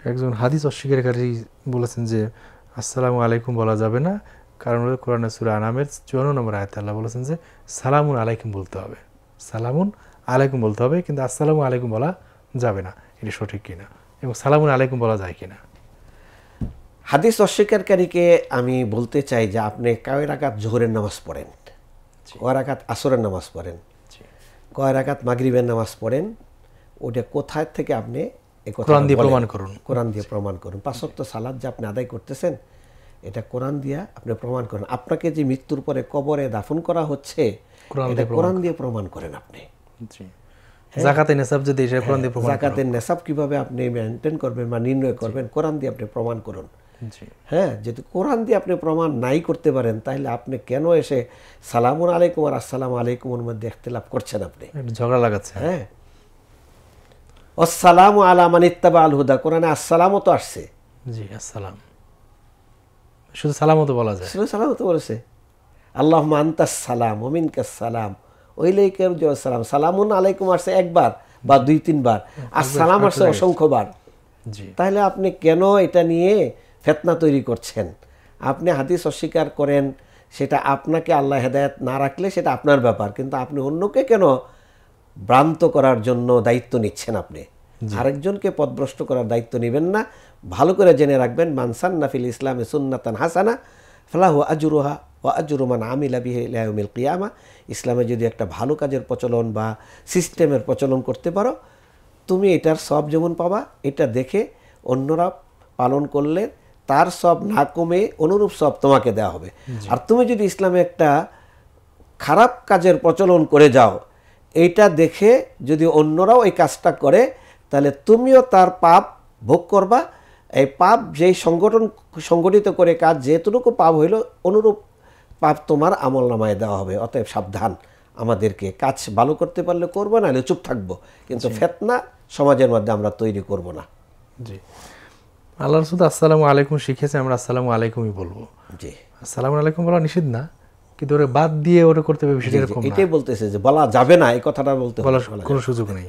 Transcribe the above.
একজন হাদিস অস্বীকারী বলেছেন যে আসসালামু আলাইকুম বলা যাবে না, কারণ কোরআনে সূরা আনামের 54 নম্বর আয়াতে আল্লাহ বলেছেন যে সালামুন আলাইকুম বলতে হবে, সালামুন আলাইকুম বলতে হবে, কিন্তু আসসালামু আলাইকুম বলা যাবে না। এটা সঠিক কিনা এবং সালামুন আলাইকুম বলা যায় কিনা? হাদিস অস্বীকারীকে আমি বলতে চাই যে আপনি কয় রাকাত জোহরের নামাজ পড়েন, কয় রাকাত আসরের নামাজ পড়েন, কয় রাকাত মাগরিবের নামাজ পড়েন, ওটা কোথায় থেকে আপনি কোরআন দিয়ে প্রমাণ করুন। কোরআন দিয়ে প্রমাণ করুন। 5 ওয়াক্ত সালাত যে আপনি আদায় করতেছেন এটা কোরআন দিয়ে আপনি প্রমাণ করেন। আপনাকে যে মৃত্যুর পরে কবরে দাফন করা হচ্ছে এটা কোরআন দিয়ে প্রমাণ করেন আপনি। যাকাতের নেসাব যদি এটা কোরআন দিয়ে প্রমাণ, যাকাতের নেসাব কিভাবে আপনি মেইনটেইন করবেন বা নির্ণয় করবেন কোরআন দিয়ে আপনি প্রমাণ করুন। হ্যাঁ, যদি কোরআন দিয়ে আপনি প্রমাণ নাই করতে পারেন তাহলে আপনি কেন এসে সালামুন আলাইকুম আর আসসালামু আলাইকুমের মধ্যে ইখতিলাফ করছেন? আপনি ঝগড়া লাগাচ্ছেন। হ্যাঁ, আসসালামু আলা মান ইত্তাবা আল হুদা, কোরআনে আসসালামও তো আসছে। জি, আসসালাম শুধু সালামও তো বলা যায়, শুধু সালামও তো বলেছে। আল্লাহুম্মা আনতাস সালাম ওয়া মিনকাস সালাম ওয়া ইলাইকাল সালাম। সালামুন আলাইকুম আসছে একবার বা 2-3 বার, আসসালাম আসছে অসংখ্যবার। তাহলে আপনি কেন এটা নিয়ে ফিতনা তৈরি করছেন? আপনি হাদিস অস্বীকার করেন, সেটা আপনাকে আল্লাহ হেদায়েত না রাখলে সেটা আপনার ব্যাপার, কিন্তু আপনি অন্যকে কেন ভ্রান্ত করার জন্য দায়িত্ব নিচ্ছেন? আপনি আরেকজনকে পথভ্রষ্ট করার দায়িত্ব নেবেন না। ভালো করে জেনে রাখবেন, মান সান্না ফিল ইসলামে সুন্নাতান হাসানা ফালাহু আজরুহা ওয়া আজরু মান আমিলা বিহি ইলা ইয়াউমিল কিয়ামা। ইসলামে যদি একটা ভালো কাজের প্রচলন বা সিস্টেমের প্রচলন করতে পারো, তুমি এটার সব যেমন পাবা, এটা দেখে অন্যরা পালন করলে তার সব না কমে অনুরূপ সব তোমাকে দেওয়া হবে। আর তুমি যদি ইসলামে একটা খারাপ কাজের প্রচলন করে যাও, এইটা দেখে যদি অন্যরাও এই কাজটা করে তাহলে তুমিও তার পাপ ভোগ করবা। এই পাপ যেই সংগঠিত করে কাজ যেটুকু পাপ হইল অনুরূপ পাপ তোমার আমল নামায় দেওয়া হবে। অতএব সাবধান, আমাদেরকে কাজ ভালো করতে পারলে করবো, না হলে চুপ থাকবো, কিন্তু ফিতনা সমাজের মধ্যে আমরা তৈরি করব না। জি, আল্লাহ রাসূল আসসালামু আলাইকুম শিখেছে, আমরা আসসালামু আলাইকুমই বলবো। জি, আসসালামু আলাইকুম বলা নিষেধ না, কিন্তু ওরে বাদ দিয়ে ওটা করতে হবে বিষয়টা এরকম না। এটাই বলতেছে যে বলা যাবে না, এই কথাটা বলতে বলার কোনো সুযোগ নেই।